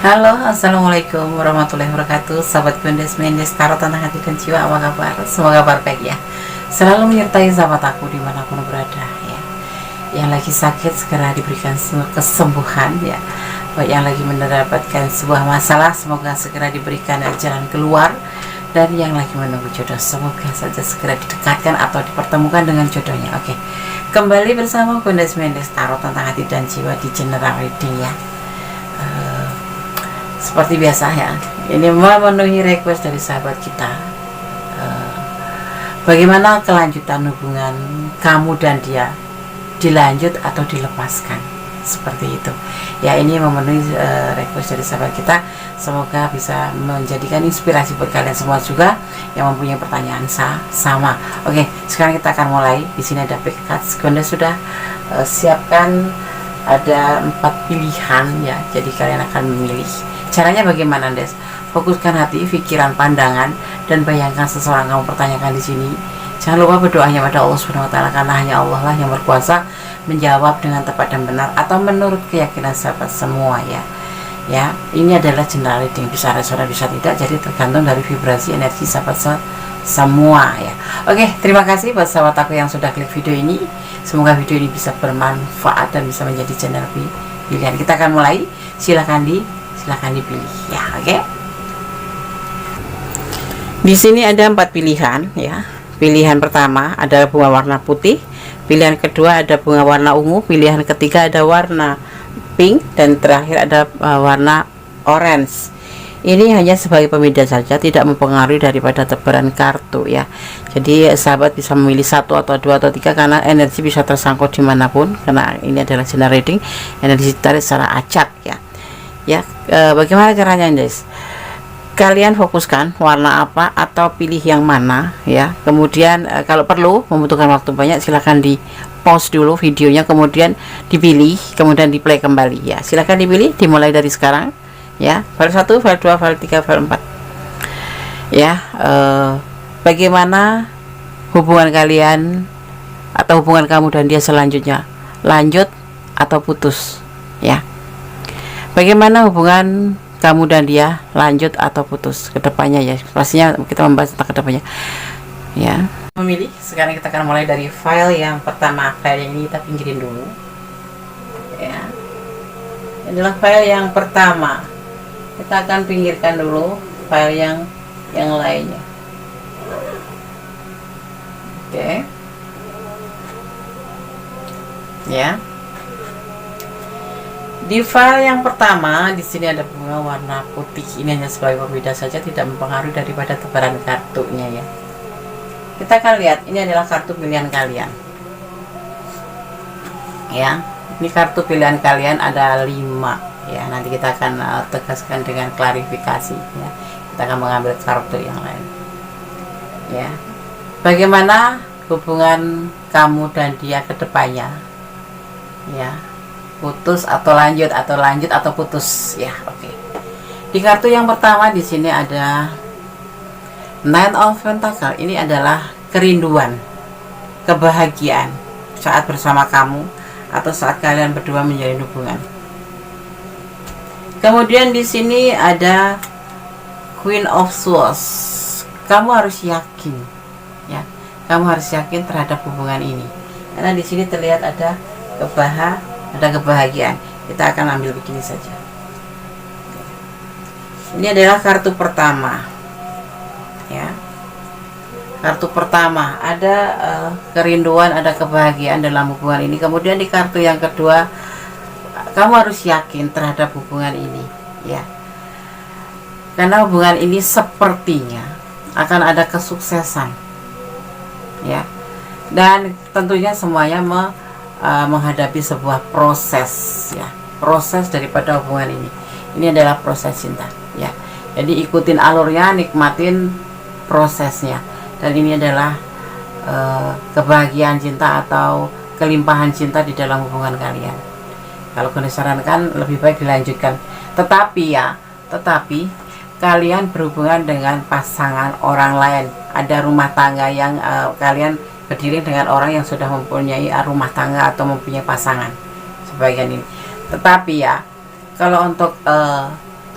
Halo, assalamualaikum warahmatullahi wabarakatuh. Sahabat Gondes Mendes Tarot tentang hati dan jiwa, apa kabar? Semoga kabar baik ya. Selalu menyertai sahabat aku dimanapun berada ya. Yang lagi sakit segera diberikan kesembuhan ya. Buat yang lagi mendapatkan sebuah masalah, semoga segera diberikan jalan keluar. Dan yang lagi menunggu jodoh, semoga saja segera didekatkan atau dipertemukan dengan jodohnya. Oke, kembali bersama Gondes Mendes Tarot tentang hati dan jiwa di general reading ya. Seperti biasa ya, ini memenuhi request dari sahabat kita. Bagaimana kelanjutan hubungan kamu dan dia, dilanjut atau dilepaskan, seperti itu ya. Ini memenuhi request dari sahabat kita. Semoga bisa menjadikan inspirasi buat kalian semua juga yang mempunyai pertanyaan sama. Oke, sekarang kita akan mulai. Di sini ada pick cards. Gondes sudah siapkan, ada 4 pilihan ya, jadi kalian akan memilih. Caranya bagaimana, Des? Fokuskan hati, pikiran, pandangan, dan bayangkan seseorang kamu pertanyakan di sini. Jangan lupa berdoanya pada Allah Subhanahu wa Ta'ala, karena hanya Allah lah yang berkuasa menjawab dengan tepat dan benar atau menurut keyakinan sahabat semua ya. Ya, ini adalah general reading, bisa resonan bisa tidak, jadi tergantung dari vibrasi energi sahabat semua ya. Oke, terima kasih buat sahabat aku yang sudah klik video ini. Semoga video ini bisa bermanfaat dan bisa menjadi channel pilihan. Kita akan mulai. Silahkan dipilih ya. Oke, di sini ada 4 pilihan ya. Pilihan pertama adalah bunga warna putih, pilihan kedua ada bunga warna ungu, pilihan ketiga ada warna pink, dan terakhir ada warna orange. Ini hanya sebagai pembeda saja, tidak mempengaruhi daripada tebaran kartu ya. Jadi sahabat bisa memilih 1 atau 2 atau 3 karena energi bisa tersangkut dimanapun, karena ini adalah general reading, energi ditarik secara acak ya. Bagaimana caranya, guys? Kalian fokuskan warna apa atau pilih yang mana ya. Kemudian kalau perlu membutuhkan waktu banyak, silahkan di pause dulu videonya, kemudian dipilih, kemudian di play kembali ya. Silahkan dipilih, dimulai dari sekarang ya. File 1, file 2, file 3, file 4 ya. Bagaimana hubungan kalian atau hubungan kamu dan dia selanjutnya, lanjut atau putus ya. Bagaimana hubungan kamu dan dia, lanjut atau putus kedepannya ya. Pastinya kita membahas tentang kedepannya ya. Memilih. Sekarang kita akan mulai dari file yang pertama. File yang ini kita pinggirin dulu ya. Inilah file yang pertama. Kita akan pinggirkan dulu file yang lainnya. Oke ya. Di file yang pertama, di sini ada bunga warna putih. Ini hanya sebagai pembeda saja, tidak mempengaruhi daripada tebaran kartunya ya. Kita akan lihat, ini adalah kartu pilihan kalian ya. Ini kartu pilihan kalian ada 5 ya. Nanti kita akan tegaskan dengan klarifikasi ya. Kita akan mengambil kartu yang lain ya. Bagaimana hubungan kamu dan dia ke depannya ya. Putus atau lanjut, atau putus ya. Oke. Di kartu yang pertama di sini ada Nine of Pentacles. Ini adalah kerinduan, kebahagiaan saat bersama kamu atau saat kalian berdua menjalin hubungan. Kemudian di sini ada Queen of Swords. Kamu harus yakin ya. Kamu harus yakin terhadap hubungan ini. Karena di sini terlihat ada kebahagiaan. Kita akan ambil begini saja. Ini adalah kartu pertama ya. Kartu pertama ada kerinduan, ada kebahagiaan dalam hubungan ini. Kemudian di kartu yang kedua, kamu harus yakin terhadap hubungan ini ya. Karena hubungan ini sepertinya akan ada kesuksesan ya. Dan tentunya semuanya menghadapi sebuah proses ya. Proses daripada hubungan ini adalah proses cinta ya. Jadi ikutin alurnya, nikmatin prosesnya. Dan ini adalah kebahagiaan cinta atau kelimpahan cinta di dalam hubungan kalian. Kalau kalian sarankan lebih baik dilanjutkan. Tetapi kalian berhubungan dengan pasangan orang lain. Ada rumah tangga yang kalian berdiri dengan orang yang sudah mempunyai rumah tangga atau mempunyai pasangan sebagian ini. Tetapi ya, kalau untuk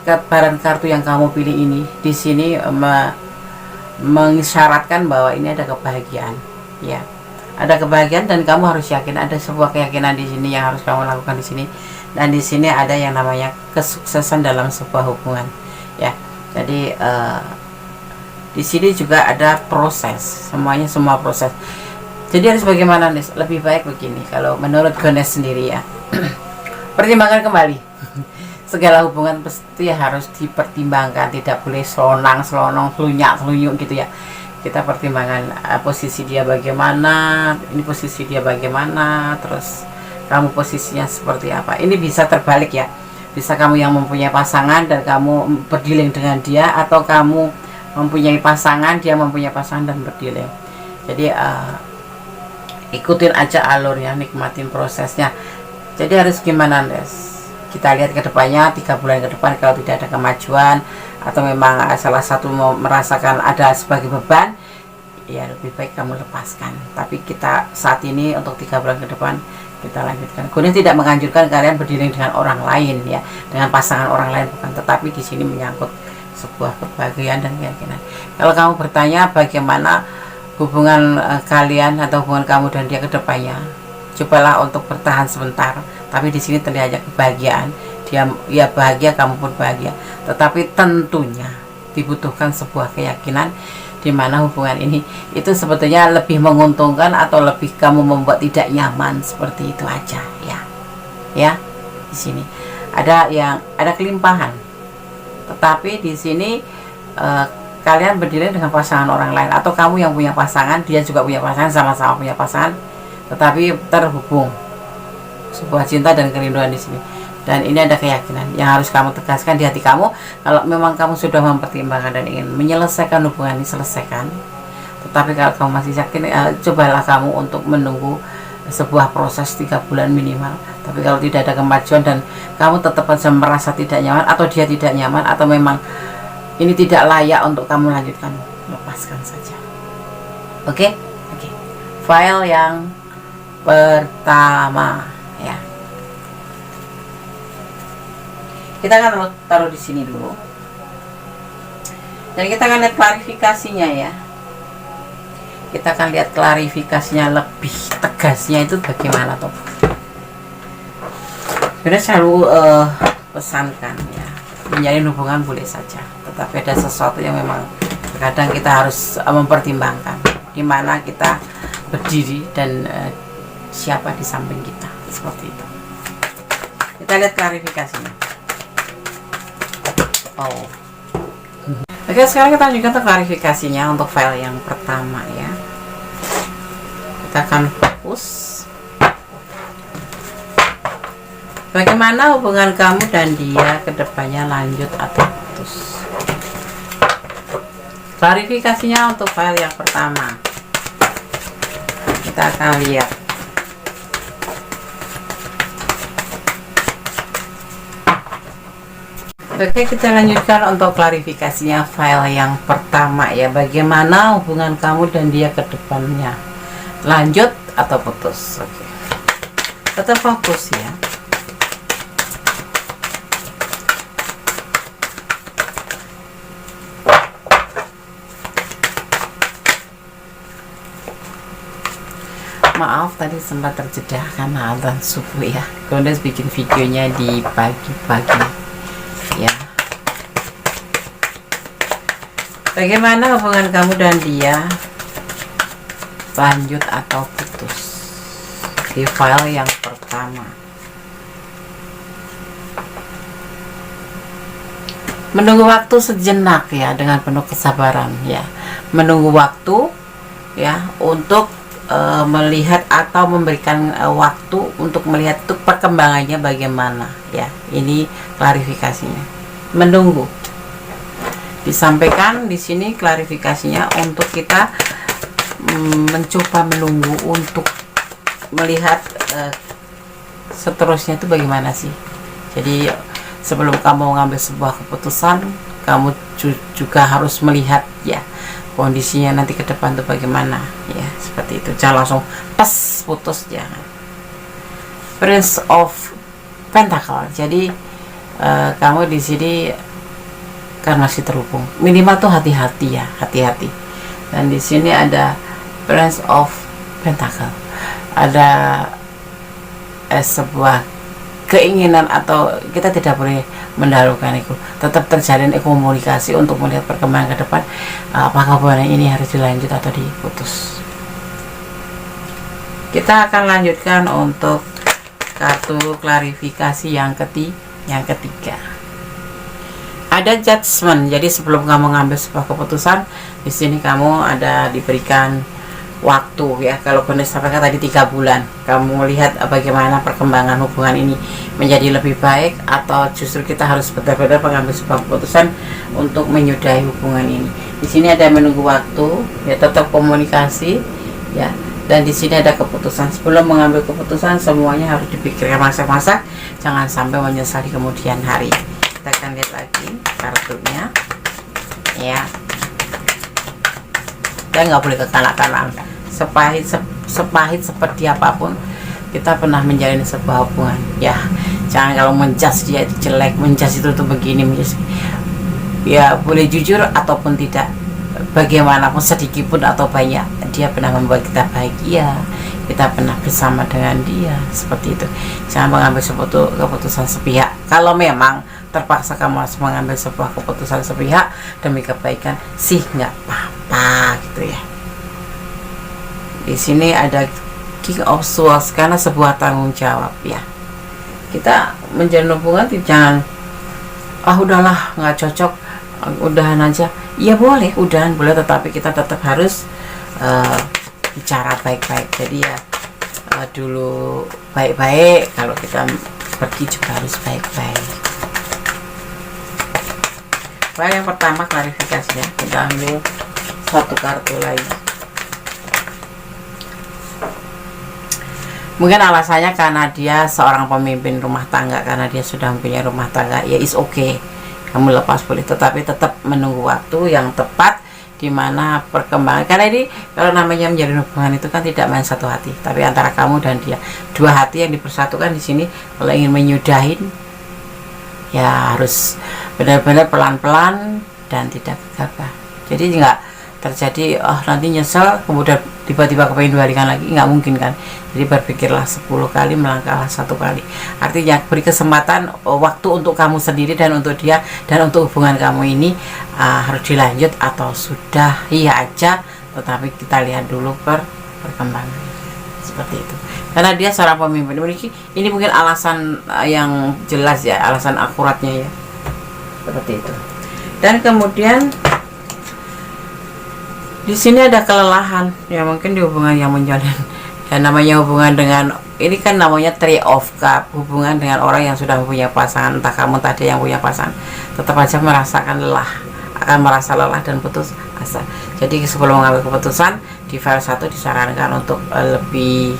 barang kartu yang kamu pilih ini di sini mengisyaratkan bahwa ini ada kebahagiaan, ya. Ada kebahagiaan dan kamu harus yakin, ada sebuah keyakinan di sini yang harus kamu lakukan di sini. Dan di sini ada yang namanya kesuksesan dalam sebuah hubungan, ya. Jadi di sini juga ada proses, semua proses. Jadi harus bagaimana nih? Lebih baik begini kalau menurut Ganesh sendiri, ya. Pertimbangkan kembali. Segala hubungan pasti harus dipertimbangkan, tidak boleh selonang-selonong, selunyak-selunyuk gitu, ya. Kita pertimbangkan posisi dia bagaimana, ini posisi dia bagaimana, terus kamu posisinya seperti apa. Ini bisa terbalik, ya. Bisa kamu yang mempunyai pasangan dan kamu berdiling dengan dia, atau kamu mempunyai pasangan, dia mempunyai pasangan dan berdiling. Jadi ikutin aja alurnya, nikmatin prosesnya. Jadi harus gimana, Les? Kita lihat ke depannya, 3 bulan ke depan, kalau tidak ada kemajuan atau memang salah satu merasakan ada sebagai beban, ya lebih baik kamu lepaskan. Tapi kita saat ini untuk 3 bulan ke depan kita lanjutkan. Kemudian tidak menganjurkan kalian berdiling dengan orang lain, ya, dengan pasangan orang lain, bukan. Tetapi di sini menyangkut sebuah kebahagiaan dan keyakinan. Kalau kamu bertanya bagaimana hubungan kalian atau hubungan kamu dan dia ke depannya, cobalah untuk bertahan sebentar. Tapi di sini terlihat kebahagiaan, dia ya bahagia, kamu pun bahagia. Tetapi tentunya dibutuhkan sebuah keyakinan di mana hubungan ini itu sebetulnya lebih menguntungkan atau lebih kamu membuat tidak nyaman, seperti itu aja, ya. Ya, di sini ada kelimpahan. Tetapi di sini kalian berdiri dengan pasangan orang lain, atau kamu yang punya pasangan, dia juga punya pasangan, sama-sama punya pasangan, tetapi terhubung sebuah cinta dan kerinduan di sini. Dan ini ada keyakinan yang harus kamu tegaskan di hati kamu. Kalau memang kamu sudah mempertimbangkan dan ingin menyelesaikan hubungan ini, selesaikan. Tetapi kalau kamu masih yakin, cobalah kamu untuk menunggu sebuah proses 3 bulan minimal. Tapi kalau tidak ada kemajuan dan kamu tetap saja merasa tidak nyaman, atau dia tidak nyaman, atau memang ini tidak layak untuk kamu lanjutkan, lepaskan saja. Oke? File yang pertama, ya. Kita akan taruh di sini dulu. Dan kita akan lihat klarifikasinya, ya. Kita akan lihat klarifikasinya lebih tegasnya itu bagaimana, toh. Sudah selalu pesankan, ya, menjalin hubungan boleh saja, tetapi ada sesuatu yang memang kadang kita harus mempertimbangkan di mana kita berdiri dan siapa di samping kita, seperti itu. Kita lihat klarifikasinya. Oke, sekarang kita lanjutkan ke klarifikasinya untuk file yang pertama, ya. Kita akan fokus. Bagaimana hubungan kamu dan dia ke depannya, lanjut atau putus? Klarifikasinya untuk file yang pertama. Kita akan lihat. Oke, kita lanjutkan untuk klarifikasinya file yang pertama, ya. Bagaimana hubungan kamu dan dia ke depannya, lanjut atau putus? Oke. Tetap fokus, ya. Maaf tadi sempat terjeda karena azan subuh, ya. Kemudian bikin videonya di pagi-pagi, ya. Bagaimana hubungan kamu dan dia, lanjut atau putus? Di file yang pertama. Menunggu waktu sejenak, ya, dengan penuh kesabaran, ya. Menunggu waktu, ya, untuk melihat atau memberikan waktu untuk melihat tuh perkembangannya bagaimana, ya. Ini klarifikasinya. Menunggu. Disampaikan di sini klarifikasinya untuk kita mencoba menunggu untuk melihat seterusnya itu bagaimana sih. Jadi sebelum kamu mengambil sebuah keputusan, kamu juga harus melihat, ya, kondisinya nanti ke depan tuh bagaimana, ya, seperti itu. Jangan langsung pas putus, jangan. Prince of Pentacle. Jadi kamu di sini kan masih terhubung. Minimal tuh hati-hati ya, hati-hati. Dan di sini ada Prince of Pentacle, ada sebuah keinginan, atau kita tidak boleh mendahulukan itu, tetap terjalin komunikasi untuk melihat perkembangan ke depan, apakah hubungan ini harus dilanjut atau diputus. Kita akan lanjutkan untuk kartu klarifikasi yang ketiga. Ada Judgment. Jadi sebelum kamu ngambil sebuah keputusan, di sini kamu ada diberikan waktu ya. Kalau benar sampaikan tadi 3 bulan, kamu melihat bagaimana perkembangan hubungan ini menjadi lebih baik, atau justru kita harus benar-benar mengambil sebuah keputusan untuk menyudahi hubungan ini. Di sini ada menunggu waktu ya, tetap komunikasi ya. Dan di sini ada keputusan. Sebelum mengambil keputusan, semuanya harus dipikirkan masa-masa, jangan sampai menyesal di kemudian hari. Kita akan lihat lagi kartunya ya. Dan nggak boleh kekanak-kanak. Sepahit seperti apapun kita pernah menjalin sebuah hubungan ya, jangan kalau menjas dia itu jelek, menjas itu tuh begini, menjas ya, boleh jujur ataupun tidak, bagaimanapun sedikit pun atau banyak, dia pernah membuat kita bahagia, kita pernah bersama dengan dia, seperti itu. Jangan mengambil keputusan sepihak. Kalau memang terpaksa kamu harus mengambil sebuah keputusan sepihak demi kebaikan sih, nggak apa-apa gitu ya. Di sini ada King of Swords, karena sebuah tanggung jawab ya. Kita menjalin hubungan jangan udahlah nggak cocok, udahan aja. Ya boleh udahan, boleh, tetapi kita tetap harus bicara baik-baik. Jadi ya dulu baik-baik, kalau kita pergi juga harus baik-baik. Baik, yang pertama klarifikasinya, kita ambil satu kartu lagi. Mungkin alasannya karena dia seorang pemimpin rumah tangga, karena dia sudah mempunyai rumah tangga, ya is okay, kamu lepas boleh, tetapi tetap menunggu waktu yang tepat di mana perkembangan. Karena ini kalau namanya menjalin hubungan itu kan tidak main satu hati, tapi antara kamu dan dia, 2 hati yang dipersatukan di sini. Kalau ingin menyudahin ya harus benar-benar pelan-pelan dan tidak gegabah. Jadi nggak terjadi nanti nyesel kemudian tiba-tiba kepengin balikan lagi, nggak mungkin kan. Jadi berpikirlah 10 kali, melangkahlah 1 kali. Artinya beri kesempatan, waktu untuk kamu sendiri dan untuk dia, dan untuk hubungan kamu ini harus dilanjut atau sudah iya aja, tetapi kita lihat dulu perkembangan, seperti itu. Karena dia seorang pemimpin, ini mungkin alasan yang jelas ya, alasan akuratnya ya, seperti itu. Dan kemudian di sini ada kelelahan ya, mungkin di hubungan yang menjalin, dan namanya hubungan dengan ini kan namanya Three of Cups, hubungan dengan orang yang sudah mempunyai pasangan, entah kamu tadi yang punya pasangan, tetap aja merasakan lelah, akan merasa lelah dan putus asa. Jadi sebelum mengambil keputusan, di file 1 disarankan untuk lebih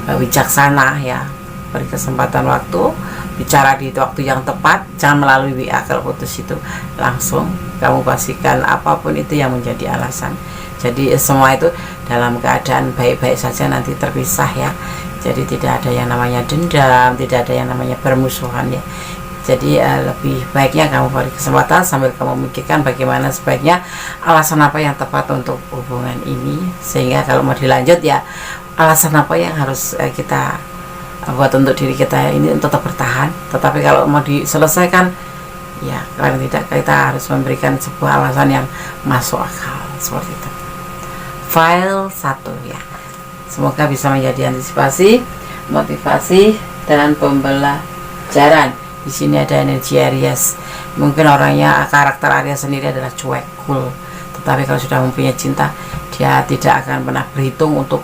bijaksana ya, beri kesempatan waktu, bicara di waktu yang tepat, jangan melalui WA. Kalau putus itu langsung kamu pastikan apapun itu yang menjadi alasan. Jadi semua itu dalam keadaan baik-baik saja, nanti terpisah ya. Jadi tidak ada yang namanya dendam, tidak ada yang namanya permusuhan ya. Jadi lebih baiknya kamu beri kesempatan sambil kamu memikirkan bagaimana sebaiknya, alasan apa yang tepat untuk hubungan ini, sehingga kalau mau dilanjut ya alasan apa yang harus kita buat untuk diri kita ini untuk tetap bertahan. Tetapi kalau mau diselesaikan ya, kalau tidak, kita harus memberikan sebuah alasan yang masuk akal, seperti itu. File 1 ya, semoga bisa menjadi antisipasi, motivasi, dan pembelajaran. Di sini ada energi Aries. Mungkin orangnya, karakter Aries sendiri adalah cuek, cool, tetapi kalau sudah mempunyai cinta, dia tidak akan pernah berhitung untuk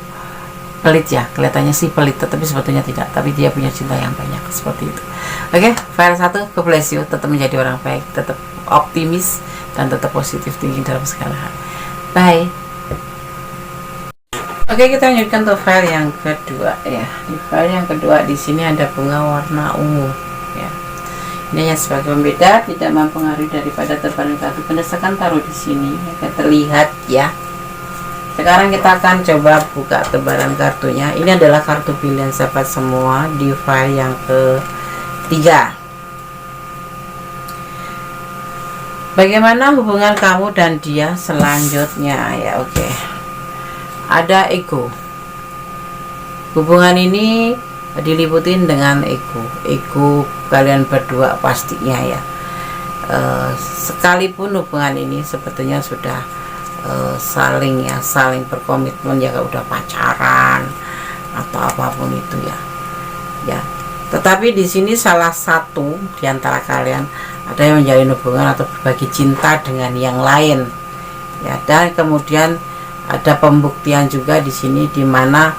pelit ya. Kelihatannya sih pelit, tetapi sebetulnya tidak, tapi dia punya cinta yang banyak, seperti itu. Oke, file 1, God bless you, tetap menjadi orang baik, tetap optimis, dan tetap positif thinking dalam segala hal. Bye. Oke, kita lanjutkan ke file yang kedua ya. Di file yang kedua di sini ada bunga warna ungu ya. Ini hanya sebagai pembeda, tidak mempengaruhi daripada tebaran kartu. Berdasarkan taruh di sini akan terlihat ya. Sekarang kita akan coba buka tebaran kartunya. Ini adalah kartu pilihan sahabat semua di file yang ketiga. Bagaimana hubungan kamu dan dia selanjutnya ya? Oke. Ada ego. Hubungan ini diliputin dengan ego kalian berdua pastinya ya. Sekalipun hubungan ini sebetulnya sudah saling berkomitmen ya, udah pacaran atau apapun itu ya. Tetapi di sini salah satu di antara kalian ada yang menjalin hubungan atau berbagi cinta dengan yang lain ya, dan kemudian ada pembuktian juga di sini di mana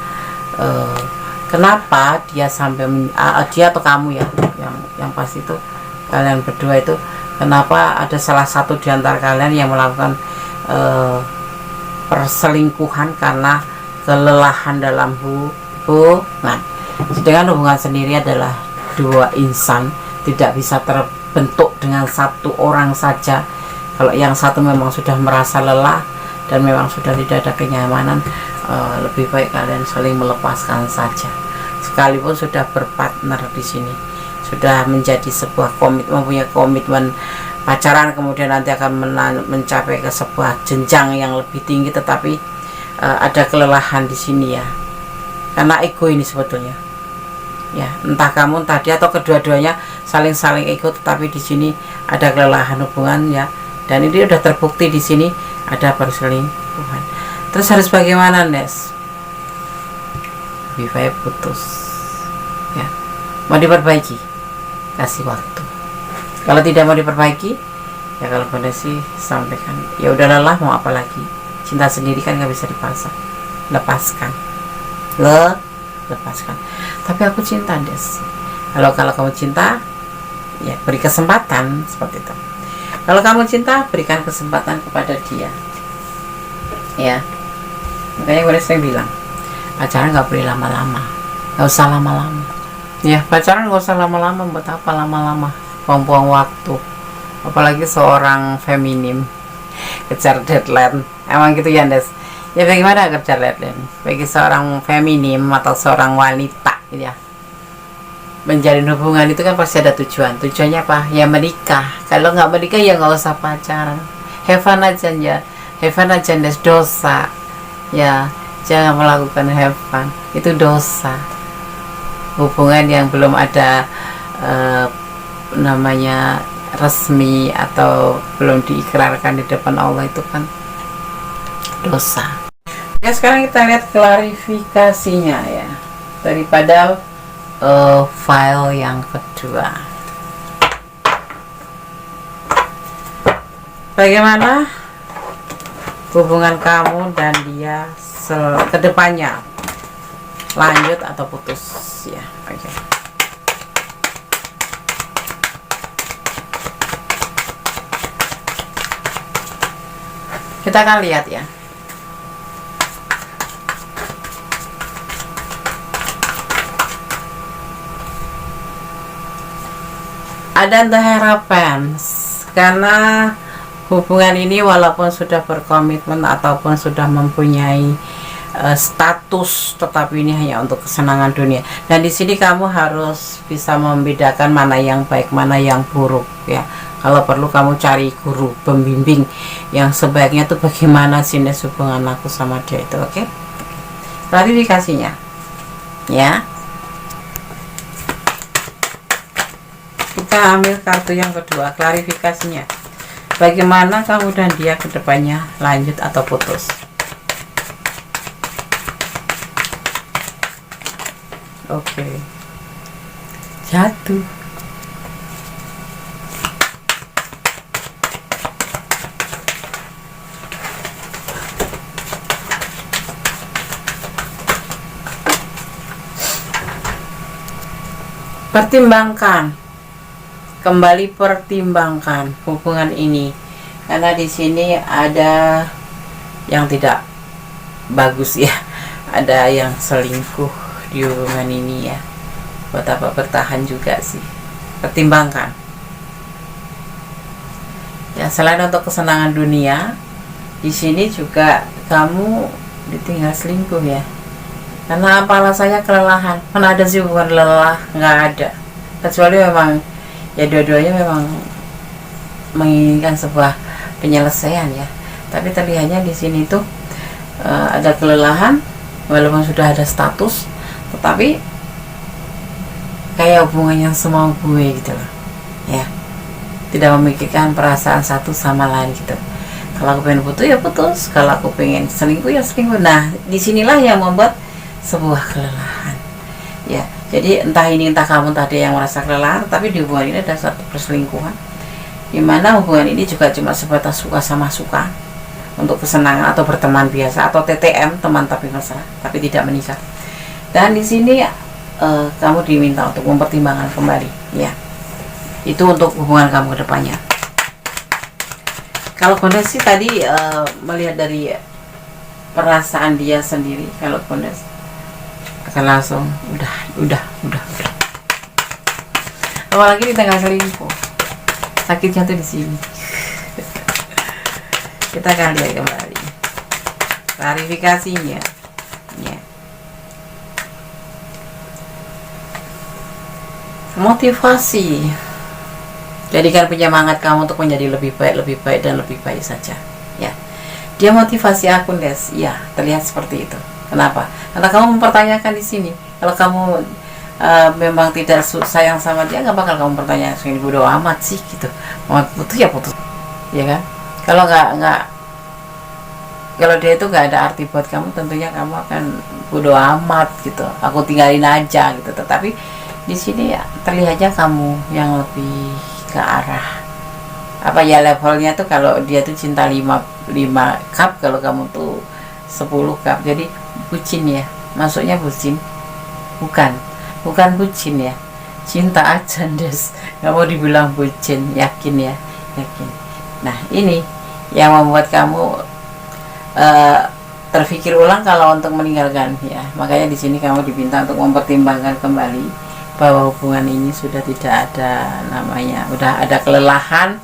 kenapa dia sampai dia atau kamu ya, yang pasti itu kalian berdua itu, kenapa ada salah satu di antara kalian yang melakukan perselingkuhan karena kelelahan dalam hubungan. Sedangkan hubungan sendiri adalah dua insan, tidak bisa terbentuk dengan satu orang saja. Kalau yang satu memang sudah merasa lelah dan memang sudah tidak ada kenyamanan, lebih baik kalian saling melepaskan saja. Sekalipun sudah berpartner di sini, sudah menjadi sebuah komitmen, punya komitmen pacaran, kemudian nanti akan mencapai ke sebuah jenjang yang lebih tinggi, tetapi ada kelelahan di sini ya, karena ego ini sebetulnya ya, entah kamu entah dia atau kedua-duanya saling ego, tetapi di sini ada kelelahan hubungan ya, dan ini udah terbukti di sini ada perselingkuhan. Terus harus bagaimana, Nes? Lebih baik putus ya. Mau diperbaiki, kasih waktu. Kalau tidak mau diperbaiki ya, kalau benar sih sampaikan ya udah lelah, mau apa lagi, cinta sendiri kan nggak bisa dipaksa, lepaskan, lepaskan. Tapi aku cinta, Des. Kalau kamu cinta ya beri kesempatan, seperti itu. Kalau kamu cinta, berikan kesempatan kepada dia ya. Makanya gue sering bilang, pacaran nggak boleh lama-lama, nggak usah lama-lama ya. Pacaran nggak usah lama-lama, buat apa lama-lama, buang-buang waktu. Apalagi seorang feminim kejar deadline, emang gitu ya, Des ya. Bagaimana kejar deadline bagi seorang feminim atau seorang wanita gitu ya? Menjalin hubungan itu kan pasti ada tujuannya apa ya? Menikah. Kalau nggak menikah ya nggak usah pacaran, have fun aja ya, have fun aja, Des. Dosa ya, jangan melakukan have fun, itu dosa. Hubungan yang belum ada namanya resmi atau belum diikrarkan di depan Allah itu kan dosa ya. Sekarang kita lihat klarifikasinya ya, daripada file yang kedua. Bagaimana hubungan kamu dan dia kedepannya, lanjut atau putus ya? Oke. Kita akan lihat ya. Ada the harapan, karena hubungan ini walaupun sudah berkomitmen ataupun sudah mempunyai status, tetapi ini hanya untuk kesenangan dunia. Dan di sini kamu harus bisa membedakan mana yang baik, mana yang buruk ya. Kalau perlu kamu cari guru pembimbing yang sebaiknya tuh bagaimana sih, Nes, hubungan aku sama dia itu. Oke. Klarifikasinya ya. Kita ambil kartu yang kedua, klarifikasinya. Bagaimana kamu dan dia kedepannya, lanjut atau putus? Oke. Jatuh. Pertimbangkan, kembali pertimbangkan hubungan ini, karena di sini ada yang tidak bagus ya, ada yang selingkuh di hubungan ini ya. Buat apa bertahan juga sih? Pertimbangkan ya. Selain untuk kesenangan dunia, di sini juga kamu ditinggal selingkuh ya. Karena apa alasannya? Kelelahan. Mana ada sih hubungan lelah? Nggak ada. Kecuali memang ya dua-duanya memang menginginkan sebuah penyelesaian ya. Tapi terlihatnya di sini tuh ada kelelahan, walaupun sudah ada status, tetapi kayak hubungan yang semau gue gitu loh ya, tidak memikirkan perasaan satu sama lain gitu. Kalau aku pengen putus ya putus, kalau aku pengen selingkuh ya selingkuh. Nah disinilah yang membuat sebuah kelelahan ya. Jadi entah ini entah kamu tadi yang merasa kelelahan, tapi di hubungan ini ada satu perselingkuhan, dimana hubungan ini juga cuma sebatas suka sama suka, untuk kesenangan atau berteman biasa, atau TTM, teman tapi mesra, tapi tidak menikah. Dan di sini kamu diminta untuk mempertimbangkan kembali ya. Itu untuk hubungan kamu ke depannya. Kalau kondisi tadi melihat dari perasaan dia sendiri, kalau kondisi akan langsung udah. Apalagi di tengah selingkuh, sakitnya tuh di sini. Kita akan lihat kembali klarifikasinya ya. Motivasi, jadikan penyemangat kamu untuk menjadi lebih baik dan lebih baik saja ya. Dia motivasi akun Des ya, terlihat seperti itu. Kenapa? Karena kamu mempertanyakan di sini. Kalau kamu memang tidak sayang sama dia, nggak bakal kamu pertanyaan ini, bodo amat sih gitu. Mau putus ya putus ya kan. Kalau kalau dia itu nggak ada arti buat kamu, tentunya kamu akan bodo amat gitu, aku tinggalin aja gitu. Tetapi di sini ya terlihatnya kamu yang lebih ke arah apa ya, levelnya tuh kalau dia tuh cinta 5 cup, kalau kamu tuh 10 cup. Jadi bucin ya, masuknya bucin, bukan bucin ya, cinta aja Des, nggak mau dibilang bucin, yakin ya, yakin. Nah ini yang membuat kamu terpikir ulang kalau untuk meninggalkan ya. Makanya di sini kamu diminta untuk mempertimbangkan kembali bahwa hubungan ini sudah tidak ada namanya, udah ada kelelahan,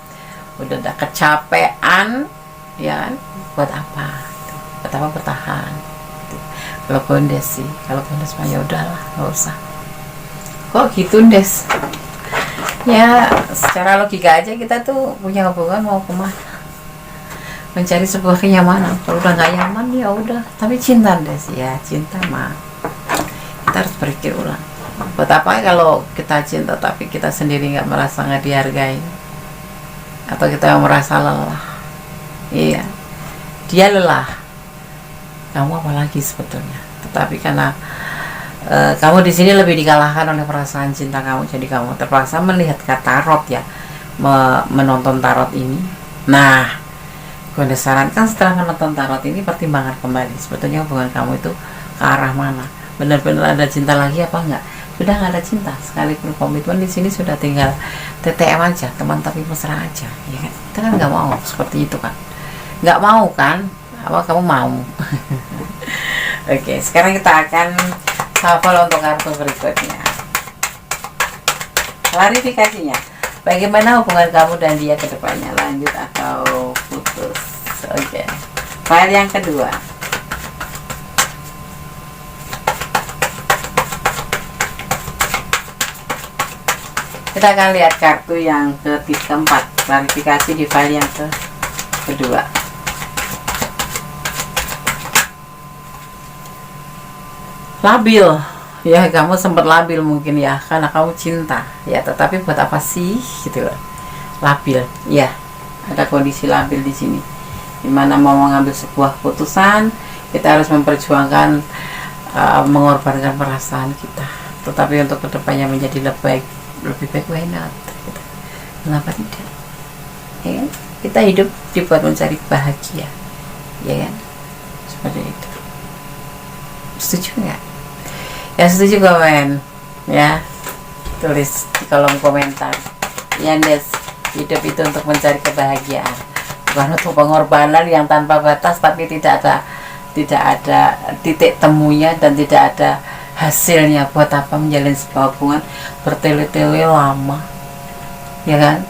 udah ada kecapean ya kan? Buat apa bertahan gitu. Kalau Bondes mah ya udahlah, nggak usah. Kok gitu Des? Ya secara logika aja kita tuh punya hubungan mau kemana, mencari sebuah kenyamanan. Kalau udah nggak nyaman ya udah. Tapi cinta Des ya, cinta mah kita harus berpikir ulang. Buat apa kalau kita cinta tapi kita sendiri nggak merasa nggak dihargai, atau kita merasa lelah? Iya, dia lelah, kamu apalagi sebetulnya. Tetapi karena kamu di sini lebih dikalahkan oleh perasaan cinta kamu, jadi kamu terpaksa melihat ke tarot ya, menonton tarot ini. Nah, gue sarankan setelah menonton tarot ini, pertimbangkan kembali sebetulnya hubungan kamu itu ke arah mana. Benar-benar ada cinta lagi apa enggak? Sudah nggak ada cinta, sekalipun komitmen di sini sudah tinggal TTM aja, teman tapi mesra aja ya kan. Kita kan nggak mau seperti itu kan, nggak mau kan? Apa kamu mau? Oke, sekarang kita akan shuffle untuk kartu berikutnya. Klarifikasinya, bagaimana hubungan kamu dan dia ke depannya, lanjut atau putus? Oke, file yang kedua. Kita akan lihat kartu yang keempat, klarifikasi di file yang kedua. Labil ya, kamu sempat labil mungkin ya, karena kamu cinta ya, tetapi buat apa sih gitu loh. Labil ya, ada kondisi labil di sini, dimana mau mengambil sebuah keputusan kita harus memperjuangkan mengorbankan perasaan kita, tetapi untuk kedepannya menjadi lebih baik, why not gitu. Kenapa tidak ya kan? Kita hidup dibuat mencari bahagia ya kan, seperti itu. Setuju nggak? Ya setuju komen ya, tulis di kolom komentar ya Des. Hidup itu untuk mencari kebahagiaan, bukan untuk pengorbanan yang tanpa batas tapi tidak ada titik temunya dan tidak ada hasilnya. Buat apa menjalin sebuah hubungan bertele-tele lama ya kan,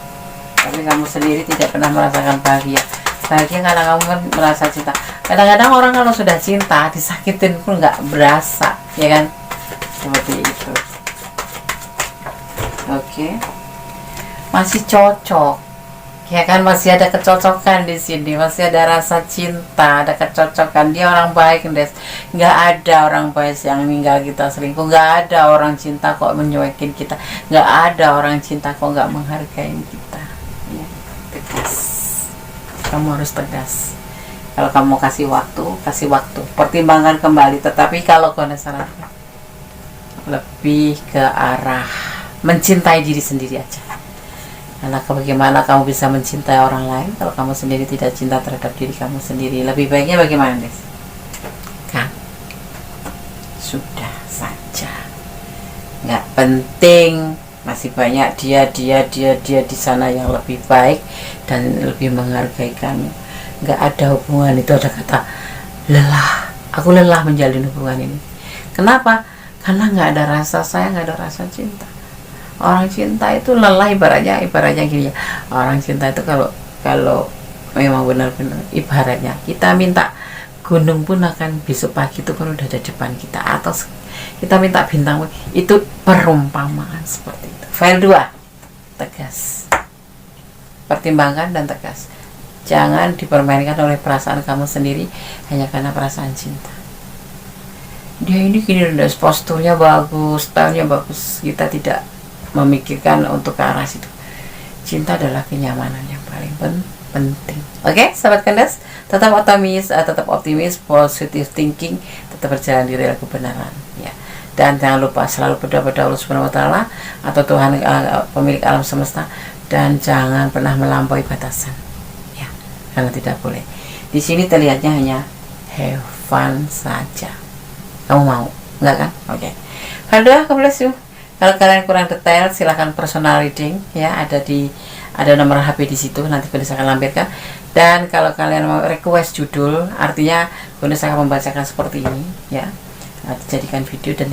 tapi kamu sendiri tidak pernah merasakan bahagia karena kamu kan merasa cinta. Kadang-kadang orang kalau sudah cinta disakitin pun nggak berasa ya kan, seperti itu. Oke, masih cocok Ya kan, masih ada kecocokan di sini, masih ada rasa cinta, ada kecocokan. Dia orang baik, Des. Nggak ada orang baik yang ninggal kita selingkuh. Nggak ada orang cinta kok mencuekin kita. Nggak ada orang cinta kok nggak menghargai kita. Ya, tegas. Kamu harus tegas. Kalau kamu kasih waktu, pertimbangkan kembali. Tetapi kalau kau saran, lebih ke arah mencintai diri sendiri aja. Karena bagaimana kamu bisa mencintai orang lain kalau kamu sendiri tidak cinta terhadap diri kamu sendiri? Lebih baiknya bagaimana, Des? Kan? Sudah saja. Nggak penting. Masih banyak dia di sana yang lebih baik dan lebih menghargai kamu. Nggak ada hubungan itu, ada kata lelah. Aku lelah menjalin hubungan ini. Kenapa? Karena nggak ada rasa sayang, nggak ada rasa cinta. Orang cinta itu lelah, ibaratnya gini ya. Orang cinta itu kalau memang benar-benar, ibaratnya kita minta gunung pun akan besok pagi itu pun udah ada depan kita, atau kita minta bintang pun, itu perumpamaan seperti itu. File 2, tegas. Pertimbangkan dan tegas. Jangan dipermainkan oleh perasaan kamu sendiri hanya karena perasaan cinta. Dia ini gini, posturnya bagus, stylenya bagus, kita tidak memikirkan untuk ke arah situ. Cinta adalah kenyamanan yang paling penting. Oke, sahabat kandas, tetap optimis, positive thinking, tetap berjalan di rel kebenaran, ya. Dan jangan lupa selalu berdoa pada Allah Subhanahu wa taala atau Tuhan, pemilik alam semesta, dan jangan pernah melampaui batasan, ya. Karena tidak boleh. Di sini terlihatnya hanya have fun saja. Kamu mau? Enggak kan? Oke. God bless you. Kalau kalian kurang detail, silahkan personal reading, ya, ada nomor HP di situ, nanti Gunis akan lampirkan. Dan kalau kalian mau request judul, artinya Gunis akan membacakan seperti ini, ya, dijadikan video dan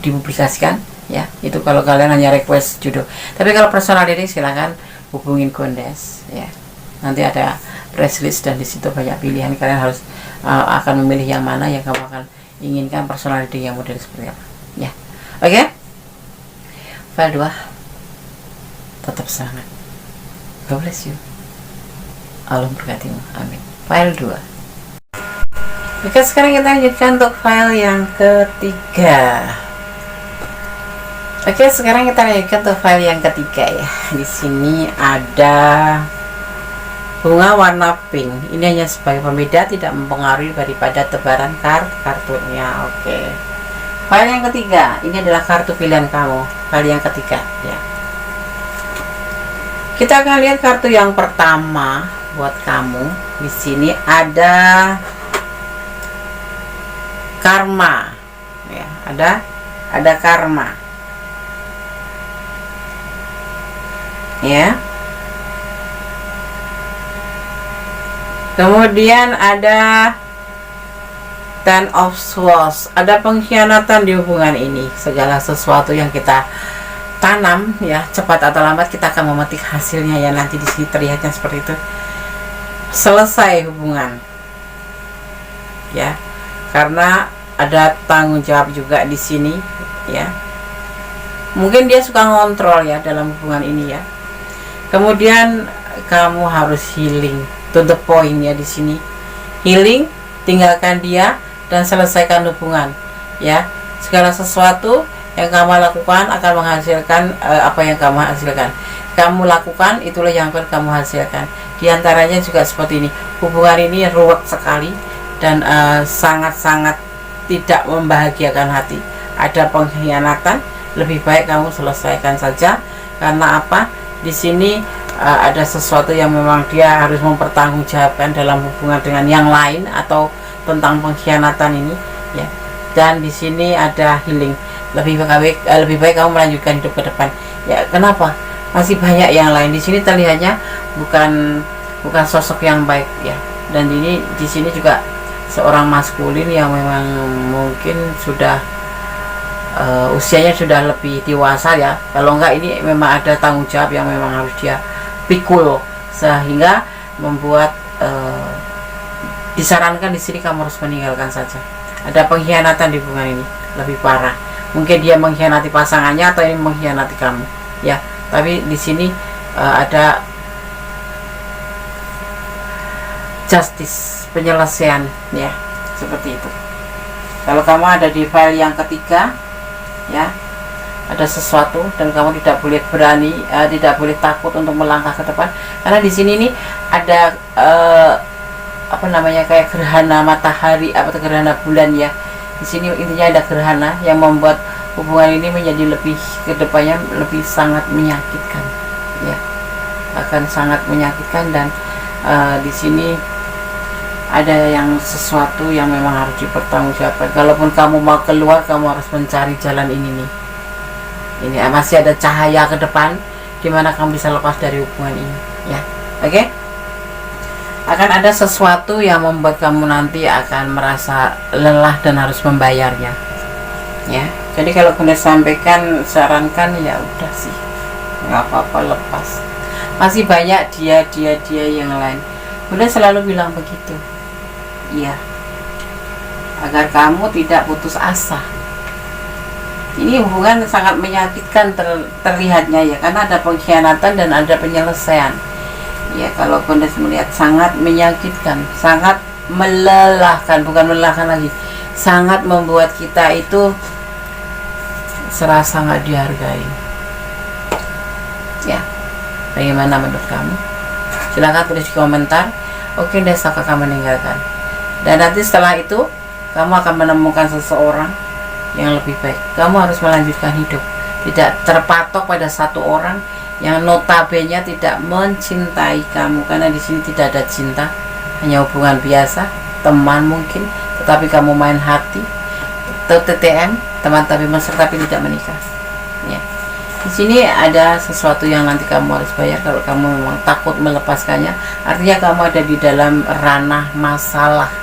dipublikasikan, ya. Itu kalau kalian hanya request judul. Tapi kalau personal reading, silahkan hubungin Gondes, ya. Nanti ada press list dan di situ banyak pilihan. Kalian harus akan memilih yang mana yang kamu akan inginkan personal reading yang model seperti apa, ya. Oke. File 2, tetap semangat. God bless you. Allah berkatimu. Amin. File 2. Oke, sekarang kita lanjutkan untuk file yang ketiga. Oke, sekarang kita lanjutkan untuk file yang ketiga, ya. Di sini ada bunga warna pink. Ini hanya sebagai pembeda, tidak mempengaruhi daripada tebaran kartunya. Oke. File yang ketiga, ini adalah kartu pilihan kamu. File yang ketiga, ya. Kita akan lihat kartu yang pertama buat kamu. Di sini ada karma, ya. Ada karma, ya. Kemudian ada Ten of Swords, ada pengkhianatan di hubungan ini. Segala sesuatu yang kita tanam, ya, cepat atau lambat kita akan memetik hasilnya, ya. Nanti di sini terlihatnya seperti itu. Selesai hubungan, ya, karena ada tanggung jawab juga di sini, ya. Mungkin dia suka ngontrol, ya, dalam hubungan ini, ya. Kemudian kamu harus healing, to the point, ya, di sini. Healing, tinggalkan dia dan selesaikan hubungan, ya. Segala sesuatu yang kamu lakukan akan menghasilkan apa yang kamu hasilkan. Kamu lakukan, itulah yang akan kamu hasilkan. Di antaranya juga seperti ini. Hubungan ini ruwet sekali dan sangat-sangat tidak membahagiakan hati. Ada pengkhianatan, lebih baik kamu selesaikan saja. Karena apa? Di sini ada sesuatu yang memang dia harus mempertanggungjawabkan dalam hubungan dengan yang lain atau tentang pengkhianatan ini, ya. Dan di sini ada healing. Lebih baik kamu melanjutkan hidup ke depan, ya. Kenapa? Masih banyak yang lain. Di sini terlihatnya bukan sosok yang baik, ya. Dan di sini juga seorang maskulin yang memang mungkin sudah usianya sudah lebih dewasa, ya. Kalau enggak, ini memang ada tanggung jawab yang memang harus dia pikul, sehingga membuat disarankan di sini kamu harus meninggalkan saja. Ada pengkhianatan di hubungan ini, lebih parah. Mungkin dia mengkhianati pasangannya atau ini mengkhianati kamu, ya. Tapi di sini ada justice, penyelesaian, ya, seperti itu. Kalau kamu ada di file yang ketiga, ya, ada sesuatu dan kamu tidak boleh berani, tidak boleh takut untuk melangkah ke depan, karena di sini nih ada apa namanya, kayak gerhana matahari atau gerhana bulan, ya. Di sini intinya ada gerhana yang membuat hubungan ini menjadi lebih ke depannya lebih sangat menyakitkan, ya, akan sangat menyakitkan. Dan di sini ada yang sesuatu yang memang harus dipertanggungjawabkan. Kalaupun kamu mau keluar, kamu harus mencari jalan ini nih. Ini masih ada cahaya ke depan di mana kamu bisa lepas dari hubungan ini, ya. Oke? Akan ada sesuatu yang membuat kamu nanti akan merasa lelah dan harus membayarnya, ya. Jadi kalau Bunda sampaikan, sarankan, ya udah sih, nggak apa-apa, lepas. Masih banyak dia yang lain. Bunda selalu bilang begitu, iya, agar kamu tidak putus asa. Ini hubungan sangat menyakitkan terlihatnya, ya, karena ada pengkhianatan dan ada penyelesaian. Ya, kalau Bunda melihat sangat menyakitkan, sangat melelahkan, bukan melelahkan lagi, sangat membuat kita itu serasa nggak dihargai. Ya, bagaimana menurut kamu? Silahkan tulis di komentar. Oke, Desa kakak meninggalkan. Dan nanti setelah itu kamu akan menemukan seseorang yang lebih baik. Kamu harus melanjutkan hidup, tidak terpatok pada satu orang yang notabene tidak mencintai kamu, karena di sini tidak ada cinta, hanya hubungan biasa, teman mungkin, tetapi kamu main hati, atau TTM, teman tapi mesra tapi tidak menikah. Ya. Di sini ada sesuatu yang nanti kamu harus bayar kalau kamu memang takut melepaskannya. Artinya kamu ada di dalam ranah masalah.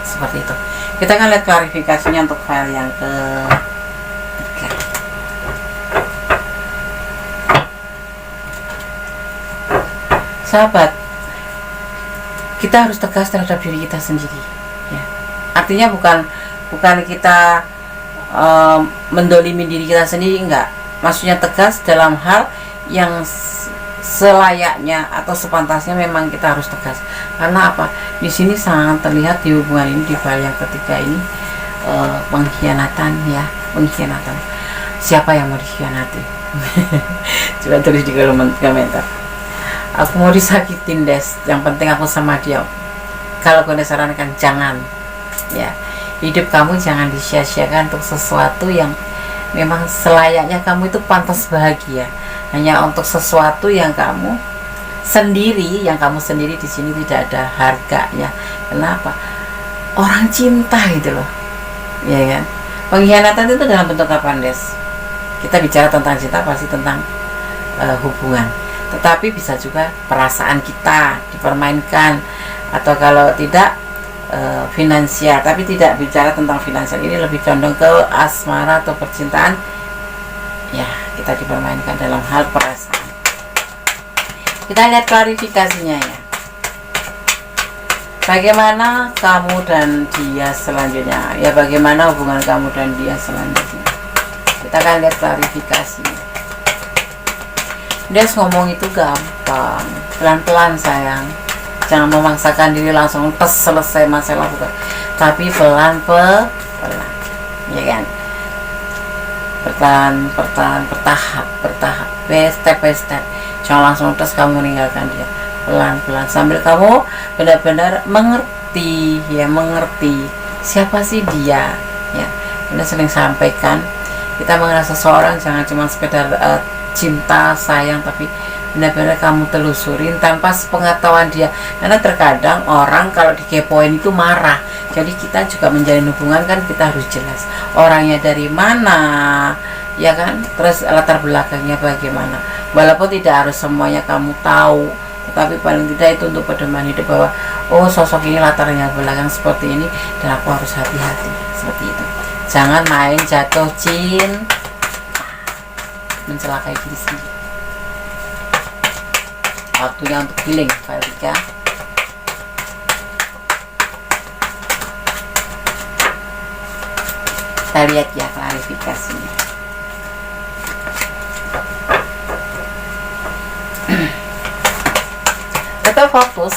Seperti itu. Kita akan lihat klarifikasinya untuk file yang ketiga. Sahabat, kita harus tegas terhadap diri kita sendiri, ya. Artinya bukan kita mendolimi diri kita sendiri, enggak. Maksudnya tegas dalam hal yang selayaknya atau sepantasnya memang kita harus tegas. Karena apa? Di sini sangat terlihat di hubungan ini, di file yang ketiga ini, pengkhianatan, ya, pengkhianatan. Siapa yang mau dikhianati? Coba tulis di kolom komentar. Aku mau disakitin, Des, yang penting aku sama dia. Kalau Bunda sarankan jangan, ya, hidup kamu jangan disia-siakan untuk sesuatu yang memang selayaknya kamu itu pantas bahagia. Hanya untuk sesuatu yang kamu sendiri di sini tidak ada harganya. Kenapa? Orang cinta gitu loh, ya kan? Pengkhianatan itu dalam bentuk apa, Des? Kita bicara tentang cinta pasti tentang hubungan. Tetapi bisa juga perasaan kita dipermainkan, atau kalau tidak finansial, tapi tidak bicara tentang finansial, ini lebih condong ke asmara atau percintaan, ya, kita dipermainkan dalam hal perasaan. Kita lihat klarifikasinya, ya. Bagaimana kamu dan dia selanjutnya, ya, bagaimana hubungan kamu dan dia selanjutnya. Kita akan lihat klarifikasinya. Dia ngomong itu gampang, pelan-pelan sayang, jangan memaksakan diri langsung selesai masalah, bukan, tapi pelan-pelan, ya kan, bertahap, step by step. Jangan langsung kamu meninggalkan dia, pelan-pelan, sambil kamu benar-benar mengerti, ya, mengerti siapa sih dia, ya. Bunda sering sampaikan, kita mengenal seseorang jangan cuma sekedar cinta, sayang, tapi benar-benar kamu telusurin tanpa sepengetahuan dia. Karena terkadang orang kalau dikepoin itu marah. Jadi kita juga menjalin hubungan kan kita harus jelas orangnya dari mana, ya kan, terus latar belakangnya bagaimana. Walaupun tidak harus semuanya kamu tahu, tetapi paling tidak itu untuk pedoman hidup, bahwa oh, sosok ini latarnya belakang seperti ini dan aku harus hati-hati, seperti itu. Jangan main jatuh cinta, mencelakai diri sendiri. Waktunya untuk healing, file 3. Kita lihat, ya, klarifikasinya. Tetap fokus,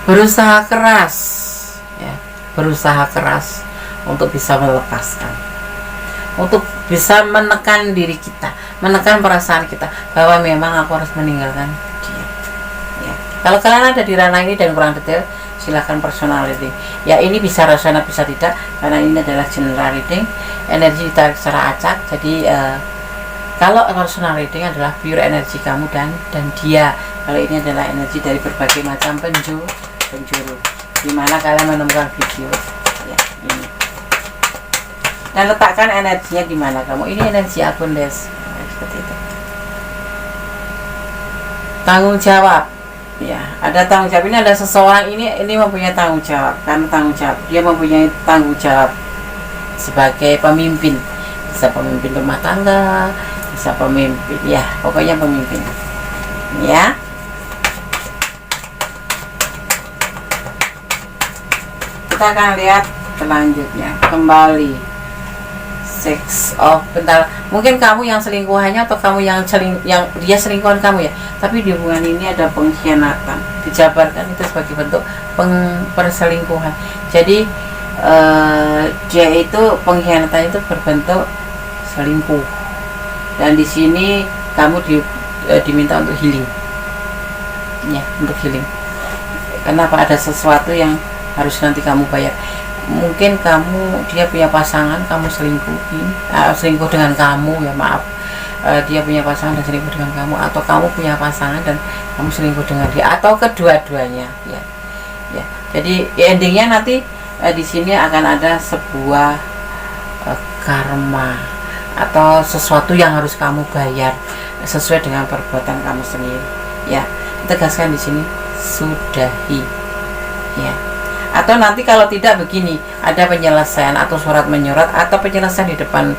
berusaha keras, ya, berusaha keras untuk bisa melepaskan, untuk bisa menekan diri kita, menekan perasaan kita bahwa memang aku harus meninggalkan dia. Ya. Kalau kalian ada di ranah ini dan kurang detail, silahkan personal reading. Ya, ini bisa rasional bisa tidak, karena ini adalah general reading, energi ditarik secara acak. Jadi kalau personal reading adalah pure energi kamu dan dia. Kalau ini adalah energi dari berbagai macam penjuru, dimana kalian menemukan video ya ini, dan letakkan energinya di mana kamu. Ini energi abundance, seperti itu. Tanggung jawab, ya, ada tanggung jawab. Ini ada seseorang ini mempunyai tanggung jawab, karena tanggung jawab, dia mempunyai tanggung jawab sebagai pemimpin, bisa pemimpin rumah tangga, bisa pemimpin, ya pokoknya pemimpin, ya. Kita akan lihat selanjutnya kembali Six of Pentacles. Mungkin kamu yang selingkuhannya atau kamu yang dia selingkuhan kamu ya, tapi di hubungan ini ada pengkhianatan, dijabarkan itu sebagai bentuk perselingkuhan. Jadi dia itu pengkhianatan itu berbentuk selingkuh, dan di sini kamu diminta untuk healing, ya, untuk healing. Kenapa? Ada sesuatu yang harus nanti kamu bayar. Mungkin dia punya pasangan, kamu selingkuh dengan kamu, ya maaf, dia punya pasangan dan selingkuh dengan kamu, atau kamu punya pasangan dan kamu selingkuh dengan dia, atau kedua-duanya, ya. Jadi endingnya nanti di sini akan ada sebuah karma atau sesuatu yang harus kamu bayar sesuai dengan perbuatan kamu sendiri, ya. Tegaskan di sini, sudahi, ya. Atau nanti kalau tidak begini, ada penyelesaian atau surat menyurat atau penyelesaian di depan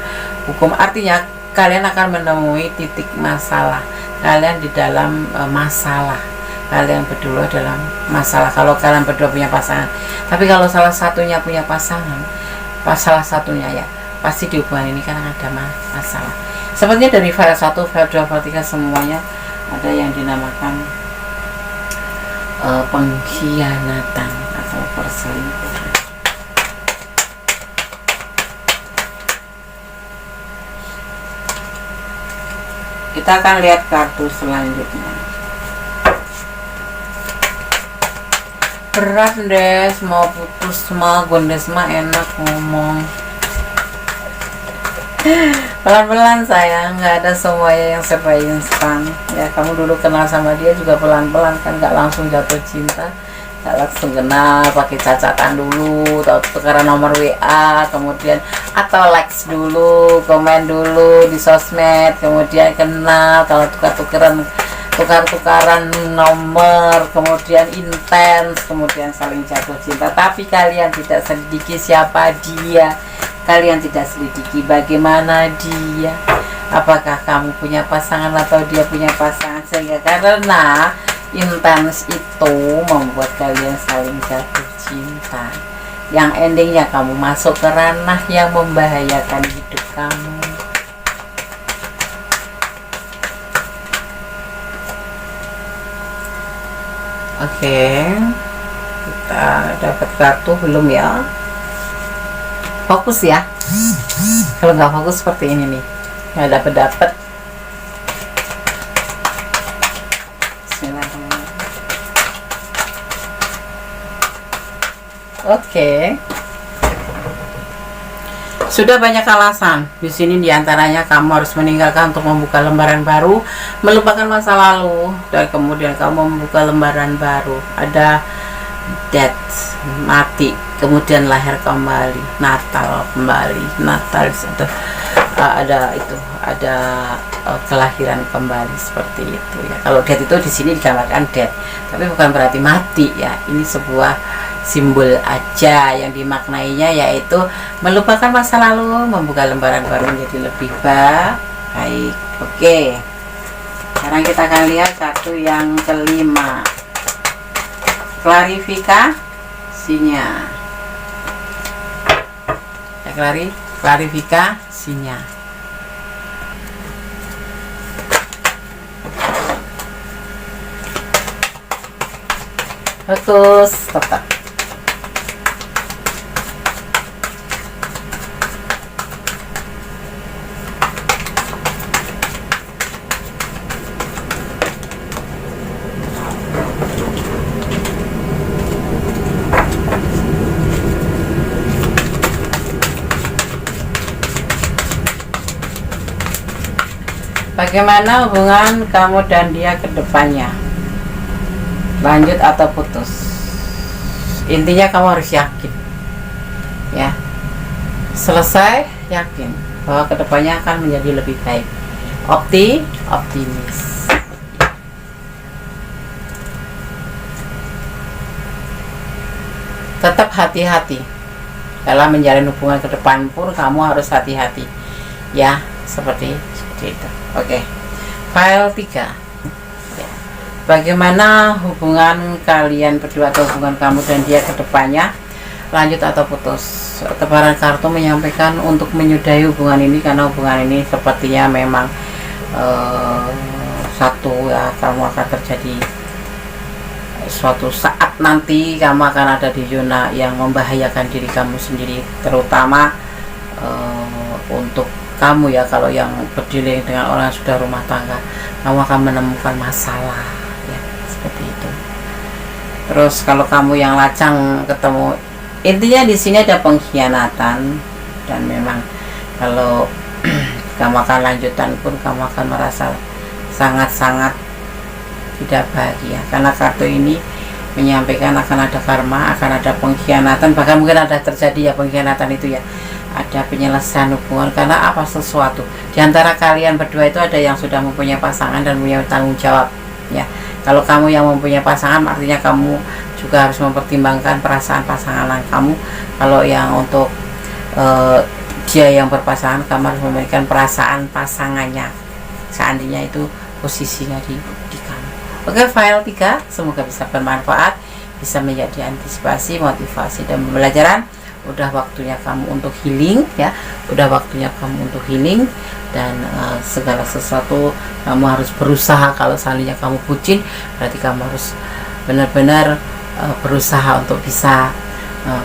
hukum. Artinya kalian akan menemui titik masalah, kalian di dalam masalah, kalian berdua dalam masalah kalau kalian berdua punya pasangan. Tapi kalau salah satunya punya pasangan, salah satunya ya, pasti di hubungan ini kan ada masalah. Sepertinya dari file 1, file 2, file 3 semuanya ada yang dinamakan pengkhianatan atau perselingkuhan. Kita akan lihat kartu selanjutnya. Berat Des, mau putus mah Gondes mah enak ngomong. Pelan-pelan sayang, nggak ada semuanya yang serba instan. Ya, kamu dulu kenal sama dia juga pelan-pelan kan, nggak langsung jatuh cinta, nggak langsung kenal, pakai cacatan dulu, atau tukeran nomor WA, kemudian atau likes dulu, komen dulu di sosmed, kemudian kenal, kalau tukar-tukaran nomor, kemudian intens, kemudian saling jatuh cinta. Tapi kalian tidak selidiki siapa dia, kalian tidak selidiki bagaimana dia, apakah kamu punya pasangan atau dia punya pasangan, sehingga karena intens itu membuat kalian saling jatuh cinta, yang endingnya kamu masuk ke ranah yang membahayakan hidup kamu. Oke, kita dapat kartu belum ya? Fokus ya. Kalau nggak fokus seperti ini nih, nggak dapet. Bismillahirrahmanirrahim. Oke. Sudah banyak alasan di sini, diantaranya kamu harus meninggalkan untuk membuka lembaran baru, melupakan masa lalu, dan kemudian kamu membuka lembaran baru. Ada death, mati, kemudian lahir kembali, Natal kembali, Natal itu ada kelahiran kembali, seperti itu ya. Kalau death itu di sini digambarkan death, tapi bukan berarti mati ya. Ini sebuah simbol aja yang dimaknainya, yaitu melupakan masa lalu, membuka lembaran baru menjadi lebih baik. Oke, sekarang kita akan lihat kartu yang kelima, klarifikasinya. Klarifikasinya. Fokus tetap. Bagaimana hubungan kamu dan dia ke depannya? Lanjut atau putus? Intinya kamu harus yakin, ya. Selesai, yakin bahwa kedepannya akan menjadi lebih baik. Optimis. Tetap hati-hati dalam menjalin hubungan ke depan pun kamu harus hati-hati, ya, seperti itu. Oke. File 3. Bagaimana hubungan kalian berdua atau hubungan kamu dan dia ke depannya? Lanjut atau putus? Tebaran kartu menyampaikan untuk menyudahi hubungan ini karena hubungan ini sepertinya memang satu, ya, kamu akan terjadi suatu saat nanti kamu akan ada di zona yang membahayakan diri kamu sendiri, terutama untuk kamu, ya. Kalau yang berdealing dengan orang yang sudah rumah tangga, kamu akan menemukan masalah, ya, seperti itu. Terus kalau kamu yang lajang ketemu, intinya di sini ada pengkhianatan, dan memang kalau kamu akan lanjutan pun kamu akan merasa sangat-sangat tidak bahagia, karena kartu ini menyampaikan akan ada karma, akan ada pengkhianatan, bahkan mungkin ada terjadi, ya, pengkhianatan itu, ya. Ada penyelesaian hubungan karena apa, sesuatu di antara kalian berdua itu ada yang sudah mempunyai pasangan dan punya tanggung jawab, ya. Kalau kamu yang mempunyai pasangan, artinya kamu juga harus mempertimbangkan perasaan pasangan kamu. Kalau yang untuk dia yang berpasangan, kamu harus memberikan perasaan pasangannya seandainya itu posisinya di kamu. Oke, file 3 semoga bisa bermanfaat, bisa menjadi antisipasi, motivasi, dan pembelajaran. Udah waktunya kamu untuk healing, ya. Udah waktunya kamu untuk healing, dan segala sesuatu kamu harus berusaha. Kalau seandainya kamu bucin, berarti kamu harus benar-benar berusaha untuk bisa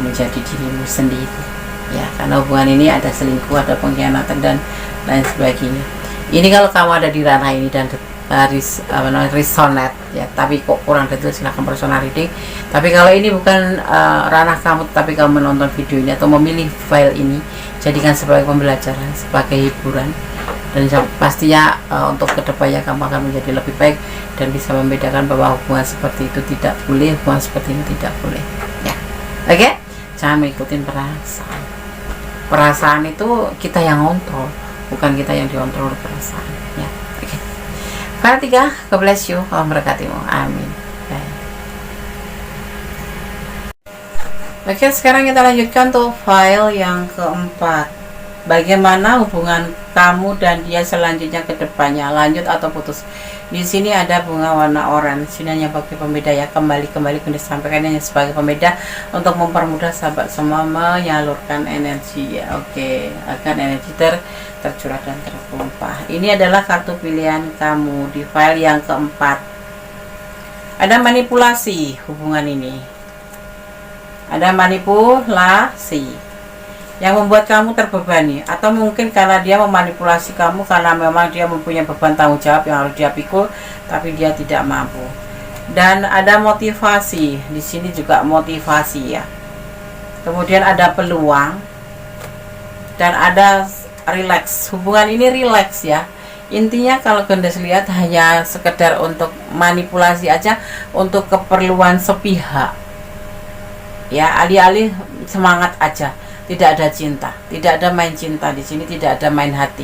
menjadi dirimu sendiri, ya. Karena hubungan ini ada selingkuh, ada pengkhianatan, dan lain sebagainya. Ini kalau kamu ada di ranah ini dan resonate, ya, tapi kok kurang detail, silahkan personal reading. Tapi kalau ini bukan ranah kamu, tapi kamu menonton video ini atau memilih file ini, jadikan sebagai pembelajaran, sebagai hiburan, dan pastinya untuk kedepannya kamu akan menjadi lebih baik dan bisa membedakan bahwa hubungan seperti itu tidak boleh, hubungan seperti ini tidak boleh, ya. Oke, jangan mengikuti perasaan itu kita yang kontrol, bukan kita yang dikontrol oleh perasaan, ya. File 3, God bless you, Allah memberkatimu, amin. Oke, sekarang kita lanjutkan untuk file yang keempat. Bagaimana hubungan kamu dan dia selanjutnya ke depannya, lanjut atau putus? Di sini ada bunga warna oranye. Sini hanya bagi pembeda, ya. Kembali disampaikan hanya sebagai pembeda untuk mempermudah sahabat semua menyalurkan energi, ya. Oke, akan energi tercurah dan tertumpah. Ini adalah kartu pilihan kamu di file yang keempat. Ada manipulasi hubungan ini. Ada manipulasi yang membuat kamu terbebani, atau mungkin karena dia memanipulasi kamu karena memang dia mempunyai beban tanggung jawab yang harus dia pikul, tapi dia tidak mampu. Dan ada motivasi di sini juga, motivasi, ya. Kemudian ada peluang dan ada relax. Hubungan ini relax, ya. Intinya kalau Gendes lihat hanya sekedar untuk manipulasi aja, untuk keperluan sepihak, ya, alih-alih semangat aja. Tidak ada cinta, tidak ada main cinta di sini, tidak ada main hati,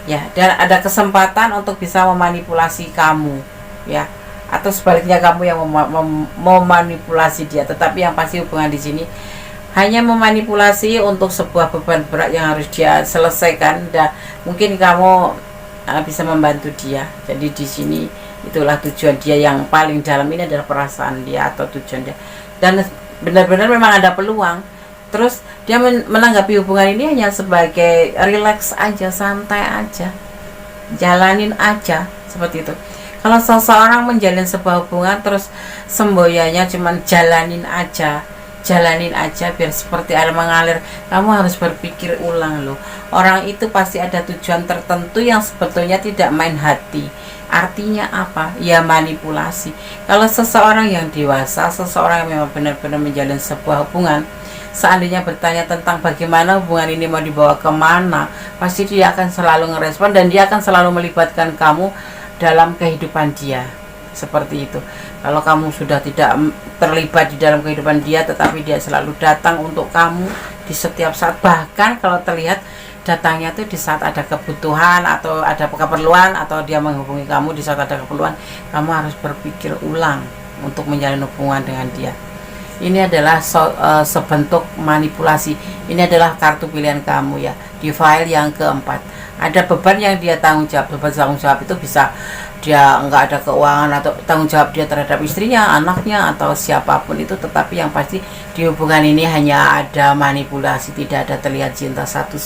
ya. Dan ada kesempatan untuk bisa memanipulasi kamu, ya, atau sebaliknya kamu yang memanipulasi dia. Tetapi yang pasti hubungan di sini hanya memanipulasi untuk sebuah beban berat yang harus dia selesaikan, dan mungkin kamu bisa membantu dia. Jadi di sini itulah tujuan dia yang paling dalam, ini adalah perasaan dia atau tujuan dia, dan benar-benar memang ada peluang. Terus dia menanggapi hubungan ini hanya sebagai relax aja, santai aja, jalanin aja, seperti itu. Kalau seseorang menjalin sebuah hubungan terus semboyannya cuman jalanin aja biar seperti air mengalir, kamu harus berpikir ulang loh. Orang itu pasti ada tujuan tertentu yang sebetulnya tidak main hati. Artinya apa? Ya manipulasi. Kalau seseorang yang dewasa, seseorang yang memang benar-benar menjalin sebuah hubungan, seandainya bertanya tentang bagaimana hubungan ini mau dibawa kemana, pasti dia akan selalu ngerespon dan dia akan selalu melibatkan kamu dalam kehidupan dia. Seperti itu. Kalau kamu sudah tidak terlibat di dalam kehidupan dia, tetapi dia selalu datang untuk kamu di setiap saat, bahkan kalau terlihat datangnya itu di saat ada kebutuhan atau ada keperluan, atau dia menghubungi kamu di saat ada keperluan, kamu harus berpikir ulang untuk menjalin hubungan dengan dia. Ini adalah sebentuk manipulasi. Ini adalah kartu pilihan kamu ya, di file yang keempat. Ada beban yang dia tanggung jawab. Beban tanggung jawab itu bisa dia nggak ada keuangan, atau tanggung jawab dia terhadap istrinya, anaknya, atau siapapun itu. Tetapi yang pasti di hubungan ini hanya ada manipulasi, tidak ada terlihat cinta satu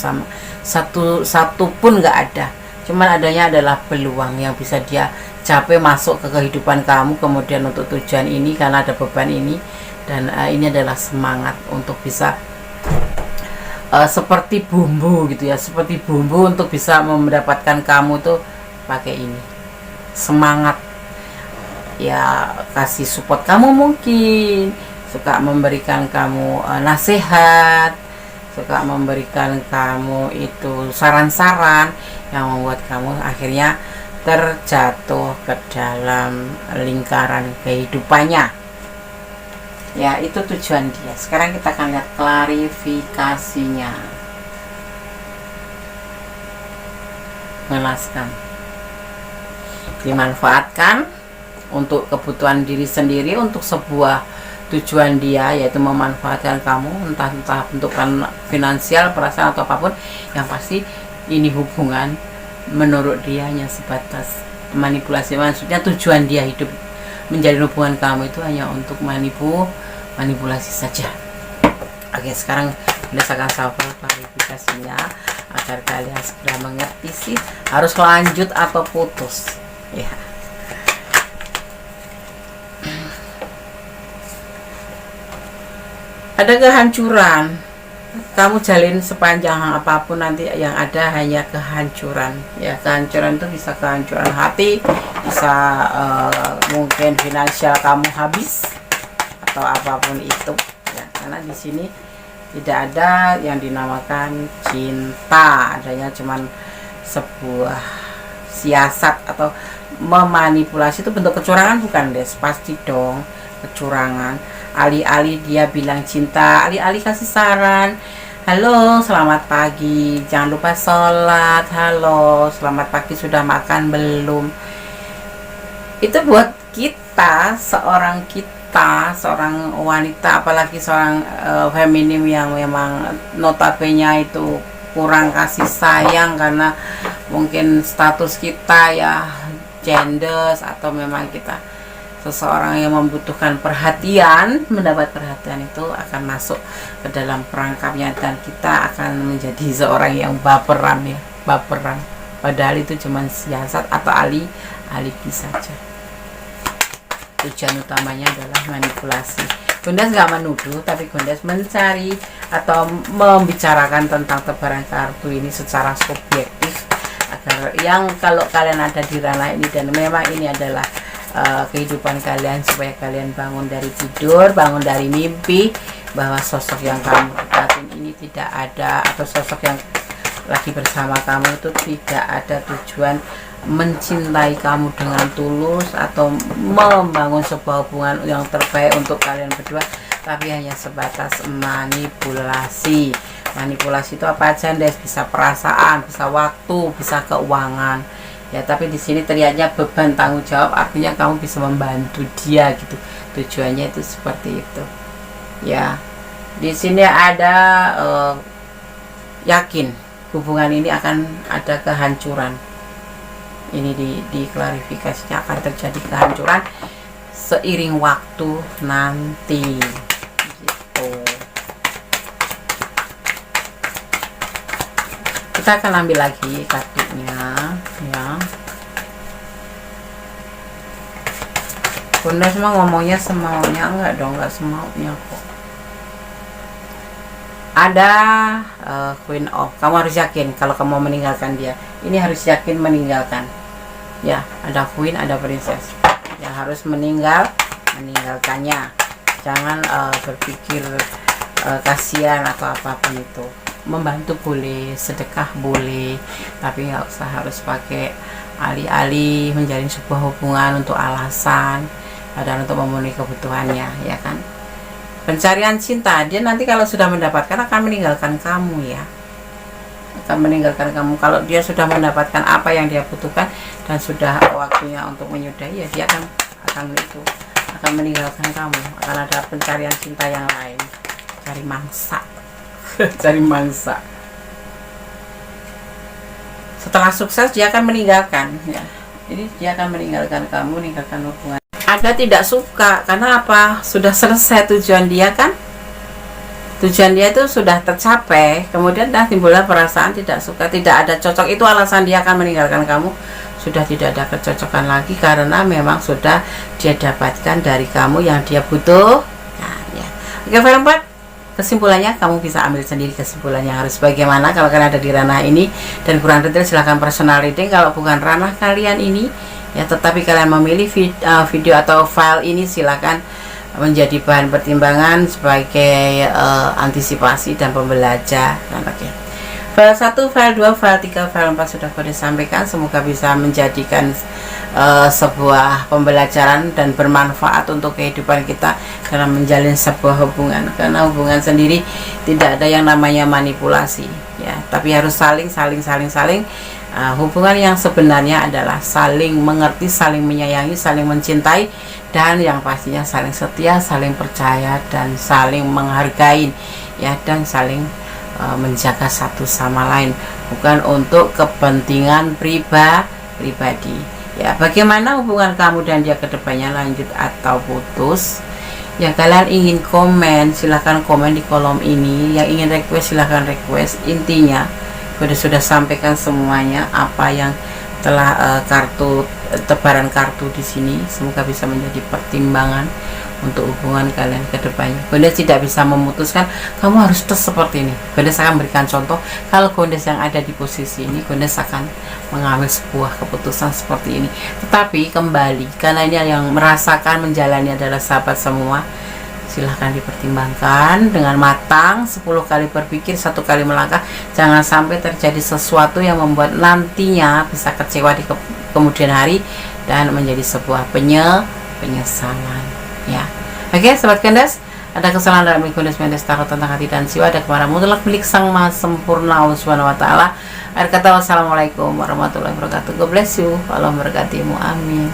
pun nggak ada. Cuman adanya adalah peluang yang bisa dia capai masuk ke kehidupan kamu kemudian untuk tujuan ini, karena ada beban ini. Dan ini adalah semangat untuk bisa seperti bumbu gitu ya, seperti bumbu untuk bisa mendapatkan kamu tuh pakai ini. Semangat ya, kasih support kamu, mungkin suka memberikan kamu nasihat, suka memberikan kamu itu saran-saran yang membuat kamu akhirnya terjatuh ke dalam lingkaran kehidupannya. Ya, itu tujuan dia. Sekarang kita akan lihat klarifikasinya. Menjelaskan, dimanfaatkan untuk kebutuhan diri sendiri, untuk sebuah tujuan dia, yaitu memanfaatkan kamu, entah bentukan finansial, perasaan, atau apapun. Yang pasti ini hubungan menurut dia hanya sebatas manipulasi. Maksudnya tujuan dia hidup menjalin hubungan kamu itu hanya untuk manipulasi saja. Oke, sekarang berdasarkan sahabat klarifikasinya agar kalian segera mengerti sih harus lanjut atau putus ya. Ada kehancuran, kamu jalin sepanjang apapun, nanti yang ada hanya kehancuran ya. Kehancuran itu bisa kehancuran hati, bisa mungkin finansial kamu habis, atau apapun itu ya, karena di sini tidak ada yang dinamakan cinta, adanya cuman sebuah siasat atau memanipulasi. Itu bentuk kecurangan bukan, Des? Pasti dong kecurangan. Alih-alih dia bilang cinta, alih-alih kasih saran, halo selamat pagi, jangan lupa sholat, halo selamat pagi, sudah makan belum. Itu buat kita, seorang wanita, apalagi seorang feminim yang memang notabene itu kurang kasih sayang karena mungkin status kita ya genders, atau memang kita seseorang yang membutuhkan perhatian, mendapat perhatian, itu akan masuk ke dalam perangkapnya dan kita akan menjadi seorang yang baperan. Padahal itu cuma siasat atau alibi saja. Tujuan utamanya adalah manipulasi. Gondes nggak menuduh, tapi Gondes mencari atau membicarakan tentang tebaran kartu ini secara subjektif, agar yang kalau kalian ada di ranah ini dan memang ini adalah kehidupan kalian, supaya kalian bangun dari tidur, bangun dari mimpi bahwa sosok yang kamu dekatin ini tidak ada, atau sosok yang lagi bersama kamu itu tidak ada tujuan mencintai kamu dengan tulus atau membangun sebuah hubungan yang terbaik untuk kalian berdua, tapi hanya sebatas manipulasi. Manipulasi itu apa aja, Des? Bisa perasaan, bisa waktu, bisa keuangan ya. Tapi di sini terlihatnya beban tanggung jawab, artinya kamu bisa membantu dia gitu. Tujuannya itu seperti itu ya. Di sini ada yakin hubungan ini akan ada kehancuran. Ini di klarifikasinya akan terjadi kehancuran seiring waktu nanti gitu. Kita akan ambil lagi kartunya ya. Bunda semua ngomongnya semaunya, enggak dong, enggak semaunya kok. Ada Queen of, kamu harus yakin kalau kamu meninggalkan dia. Ini harus yakin meninggalkan. Ya, ada Queen, ada Princess. Yang harus meninggalkannya. Jangan berpikir kasihan atau apapun itu. Membantu boleh, sedekah boleh, tapi nggak usah harus pakai alih-alih menjalin sebuah hubungan untuk alasan dan untuk memenuhi kebutuhannya, ya kan. Pencarian cinta, dia nanti kalau sudah mendapatkan akan meninggalkan kamu, ya, akan meninggalkan kamu. Kalau dia sudah mendapatkan apa yang dia butuhkan dan sudah waktunya untuk menyudahi, ya dia akan meninggalkan kamu. Akan ada pencarian cinta yang lain, cari mangsa. Cari mangsa. Setelah sukses dia akan meninggalkan, ya. Jadi dia akan meninggalkan kamu, meninggalkan hubungan. Ada tidak suka, karena apa? Sudah selesai tujuan dia kan? Tujuan dia itu sudah tercapai, kemudian timbullah perasaan tidak suka, tidak ada cocok. Itu alasan dia akan meninggalkan kamu. Sudah tidak ada kecocokan lagi karena memang sudah dia dapatkan dari kamu yang dia butuh. Nah, ya. Oke, file 4. Kesimpulannya, kamu bisa ambil sendiri kesimpulannya harus bagaimana kalau kalian ada di ranah ini, dan kurang detail silahkan personal reading. Kalau bukan ranah kalian ini, ya, tetapi kalian memilih video atau file ini, silahkan menjadi bahan pertimbangan sebagai antisipasi dan pembelajaran. Oke. File 1, file 2, file 3, file 4 sudah kode sampaikan. Semoga bisa menjadikan sebuah pembelajaran dan bermanfaat untuk kehidupan kita dalam menjalin sebuah hubungan. Karena hubungan sendiri tidak ada yang namanya manipulasi, ya, tapi harus saling. Hubungan yang sebenarnya adalah saling mengerti, saling menyayangi, saling mencintai, dan yang pastinya saling setia, saling percaya, dan saling menghargai, ya, dan saling menjaga satu sama lain, bukan untuk kepentingan pribadi. Ya, bagaimana hubungan kamu dan dia kedepannya, lanjut atau putus? Ya, kalian ingin komen, silahkan komen di kolom ini. Yang ingin request silahkan request. Intinya sudah sampaikan semuanya apa yang telah tebaran kartu di sini. Semoga bisa menjadi pertimbangan untuk hubungan kalian ke depannya. Gondes tidak bisa memutuskan kamu harus terus seperti ini. Gondes akan memberikan contoh. Kalau Gondes yang ada di posisi ini, Gondes akan mengambil sebuah keputusan seperti ini. Tetapi kembali, karena ini yang merasakan menjalani adalah sahabat semua, silahkan dipertimbangkan dengan matang, 10 kali berpikir, 1 kali melangkah. Jangan sampai terjadi sesuatu yang membuat nantinya bisa kecewa di kemudian hari dan menjadi sebuah penyesalan, ya. Oke, sobat Gondes, ada kesalahan dalam Gondes Mendes Tarot tentang hati dan jiwa, ada kemarahan mutlak milik Sang Maha Sempurna Allah Subhanahu wa taala. Akhir kata, wassalamualaikum warahmatullahi wabarakatuh. God bless you. Allah memberkatimu. Amin.